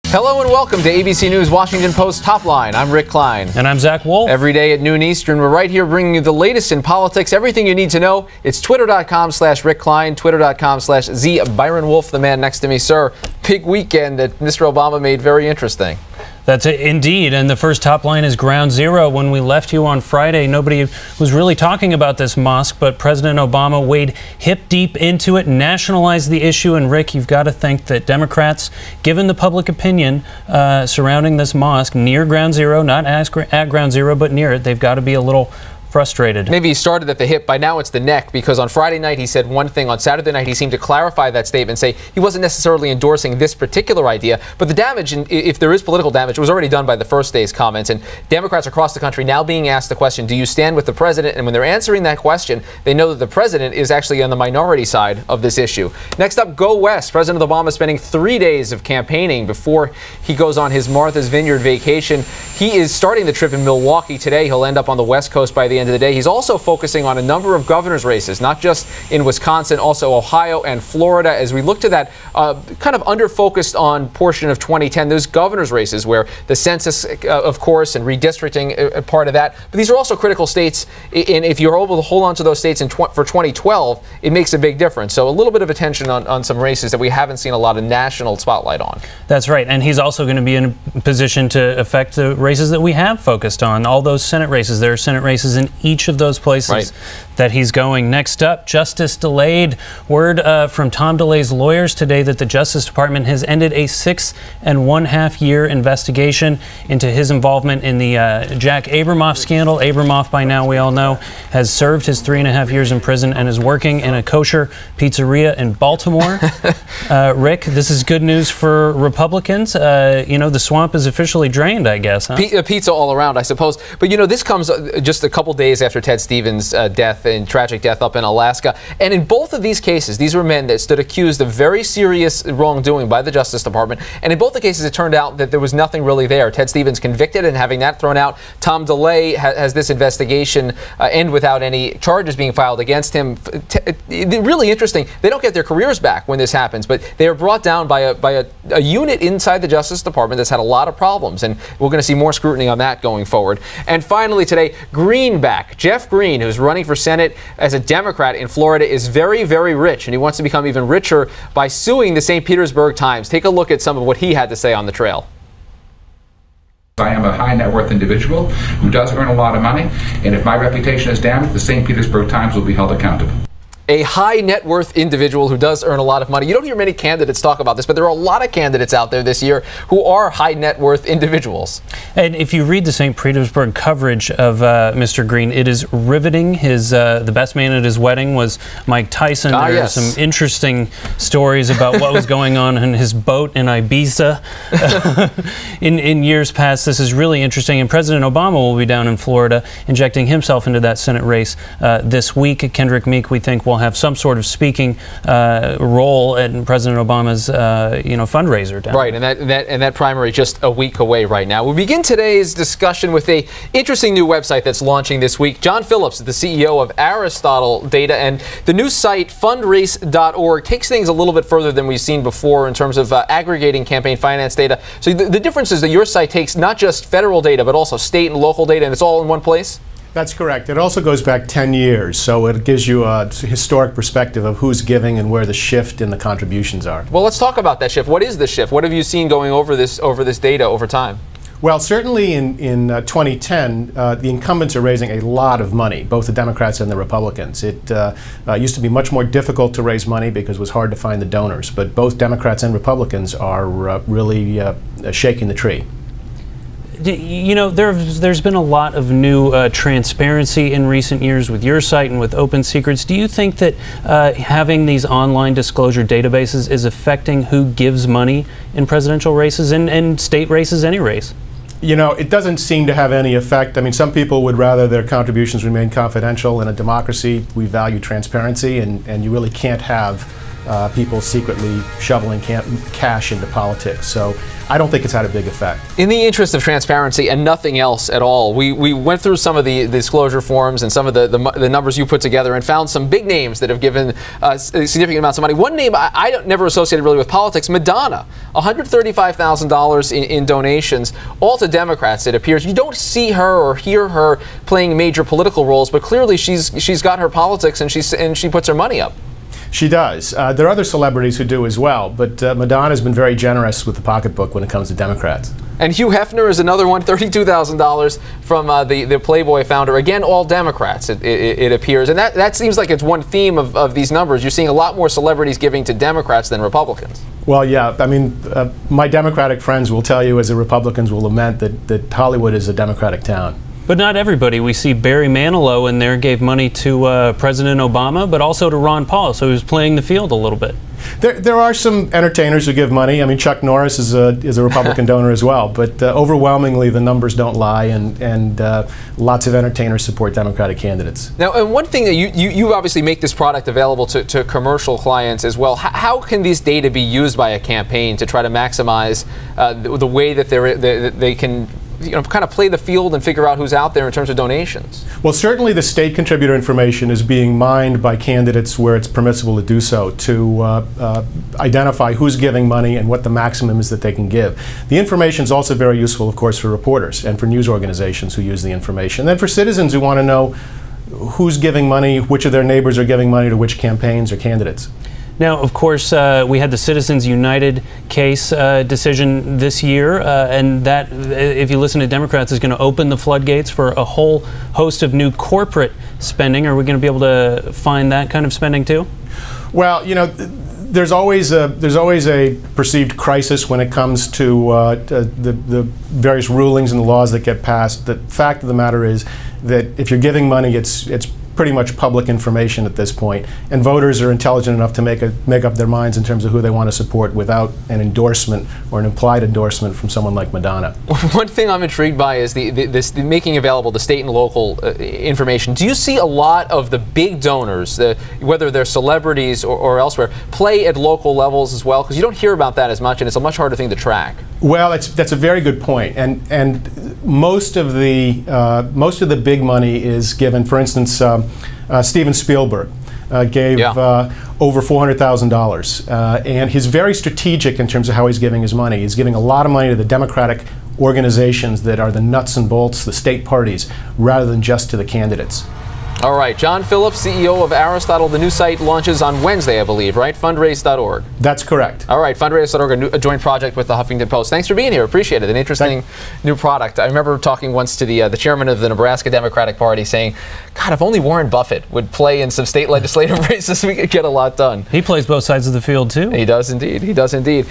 Hello and welcome to ABC News Washington Post Top Line. I'm Rick Klein. And I'm Zach Wolf. Every day at noon Eastern, we're right here bringing you the latest in politics, everything you need to know. It's twitter.com/Rick Klein, twitter.com/Z Byron Wolf, the man next to me. Sir, big weekend that Mr. Obama made very interesting. That's it, indeed. And the first top line is ground zero. When we left you on Friday, nobody was really talking about this mosque, but President Obama waded hip deep into it, nationalized the issue. And Rick, you've got to think that Democrats, given the public opinion surrounding this mosque near ground zero, not at ground zero, but near it, they've got to be a little frustrated. Maybe he started at the hip. By now it's the neck, because on Friday night he said one thing. On Saturday night he seemed to clarify that statement, say he wasn't necessarily endorsing this particular idea, but the damage, if there is political damage, was already done by the first day's comments. And Democrats across the country now being asked the question, do you stand with the president? And when they're answering that question, they know that the president is actually on the minority side of this issue. Next up, go west. President Obama spending 3 days of campaigning before he goes on his Martha's Vineyard vacation. He is starting the trip in Milwaukee today. He'll end up on the West Coast by the end of the day. He's also focusing on a number of governor's races, not just in Wisconsin, also Ohio and Florida. As we look to that kind of under-focused on portion of 2010, those governor's races where the census, of course, and redistricting part of that. But these are also critical states, and if you're able to hold on to those states for 2012, it makes a big difference. So a little bit of attention on some races that we haven't seen a lot of national spotlight on. That's right, and he's also going to be in a position to affect the races that we have focused on, all those Senate races. There are Senate races in each of those places that he's going. Next up, justice delayed. Word from Tom DeLay's lawyers today that the Justice Department has ended a 6.5 year investigation into his involvement in the Jack Abramoff scandal. Abramoff, by now we all know, has served his 3.5 years in prison and is working in a kosher pizzeria in Baltimore. Rick, this is good news for Republicans. You know, the swamp is officially drained, I guess. Huh? Pizza all around, I suppose. But, you know, this comes just a couple days after Ted Stevens' death and tragic death up in Alaska. And in both of these cases, these were men that stood accused of very serious wrongdoing by the Justice Department. And in both the cases, it turned out that there was nothing really there. Ted Stevens convicted, and having that thrown out, Tom DeLay has this investigation end without any charges being filed against him. Really interesting. They don't get their careers back when this happens, but they are brought down by a unit inside the Justice Department that's had a lot of problems. And we're going to see more scrutiny on that going forward. And finally today, Greenback. Jeff Green, who's running for Senate as a Democrat in Florida, is very, very rich, and he wants to become even richer by suing the St. Petersburg Times. Take a look at some of what he had to say on the trail. I am a high net worth individual who does earn a lot of money, and if my reputation is damaged, the St. Petersburg Times will be held accountable. A high net worth individual who does earn a lot of money. You don't hear many candidates talk about this, but there are a lot of candidates out there this year who are high net worth individuals. And if you read the St. Petersburg coverage of Mr. Green, it is riveting. His the best man at his wedding was Mike Tyson. There are some interesting stories about what was going on in his boat in Ibiza in years past. This is really interesting. And President Obama will be down in Florida injecting himself into that Senate race this week. Kendrick Meek, we think, will have some sort of speaking role in President Obama's fundraiser down right, and that primary just a week away right now. We begin today's discussion with a interesting new website that's launching this week. John Phillips, the CEO of Aristotle Data, and the new site fundrace.org takes things a little bit further than we've seen before in terms of aggregating campaign finance data. So the difference is that your site takes not just federal data but also state and local data, and it's all in one place? That's correct. It also goes back 10 years, so it gives you a historic perspective of who's giving and where the shift in the contributions are. Well, let's talk about that shift. What is the shift? What have you seen going over this data over time? Well, certainly in 2010, the incumbents are raising a lot of money, both the Democrats and the Republicans. It used to be much more difficult to raise money because it was hard to find the donors, but both Democrats and Republicans are really shaking the tree. You know, there's been a lot of new transparency in recent years with your site and with Open Secrets. Do you think that having these online disclosure databases is affecting who gives money in presidential races and state races, any race? You know, it doesn't seem to have any effect. I mean, some people would rather their contributions remain confidential. In a democracy, we value transparency, and you really can't have people secretly shoveling cash into politics. So I don't think it's had a big effect. In the interest of transparency and nothing else at all, we went through some of the disclosure forms and some of the numbers you put together and found some big names that have given significant amounts of money. One name I never associated really with politics, Madonna, $135,000 in donations, all to Democrats, it appears. You don't see her or hear her playing major political roles, but clearly she's got her politics and she puts her money up. She does. There are other celebrities who do as well, but Madonna's been very generous with the pocketbook when it comes to Democrats. And Hugh Hefner is another one, $32,000 from the Playboy founder. Again, all Democrats, it appears. And that seems like it's one theme of these numbers. You're seeing a lot more celebrities giving to Democrats than Republicans. Well, yeah. I mean, my Democratic friends will tell you, as the Republicans will lament, that Hollywood is a Democratic town. But not everybody. We see Barry Manilow in there gave money to President Obama, but also to Ron Paul, so he was playing the field a little bit. There are some entertainers who give money. I mean, Chuck Norris is a Republican donor as well, but overwhelmingly the numbers don't lie, and lots of entertainers support Democratic candidates. Now, and one thing that you obviously make this product available to commercial clients as well. How can these data be used by a campaign to try to maximize the way that they can kind of play the field and figure out who's out there in terms of donations? Well, certainly the state contributor information is being mined by candidates where it's permissible to do so, to identify who's giving money and what the maximum is that they can give. The information is also very useful, of course, for reporters and for news organizations who use the information. And then for citizens who want to know who's giving money, which of their neighbors are giving money to which campaigns or candidates. Now, of course, we had the Citizens United case decision this year, and that, if you listen to Democrats, is going to open the floodgates for a whole host of new corporate spending. Are we going to be able to find that kind of spending too? Well, you know, there's always a perceived crisis when it comes to the various rulings and the laws that get passed. The fact of the matter is that if you're giving money, it's pretty much public information at this point, and voters are intelligent enough to make up their minds in terms of who they want to support without an endorsement or an implied endorsement from someone like Madonna. One thing I'm intrigued by is the making available the state and local information. Do you see a lot of the big donors, whether they're celebrities or elsewhere, play at local levels as well? Because you don't hear about that as much, and it's a much harder thing to track. Well, that's a very good point, and most of the big money is given. For instance, Steven Spielberg gave over $400,000, and he's very strategic in terms of how he's giving his money. He's giving a lot of money to the Democratic organizations that are the nuts and bolts, the state parties, rather than just to the candidates. All right, John Phillips, CEO of Aristotle. The new site launches on Wednesday, I believe, right? Fundraise.org. That's correct. All right, Fundraise.org, a joint project with the Huffington Post. Thanks for being here. Appreciate it. An interesting new product. I remember talking once to the chairman of the Nebraska Democratic Party saying, God, if only Warren Buffett would play in some state legislative races, we could get a lot done. He plays both sides of the field, too. He does indeed. He does indeed.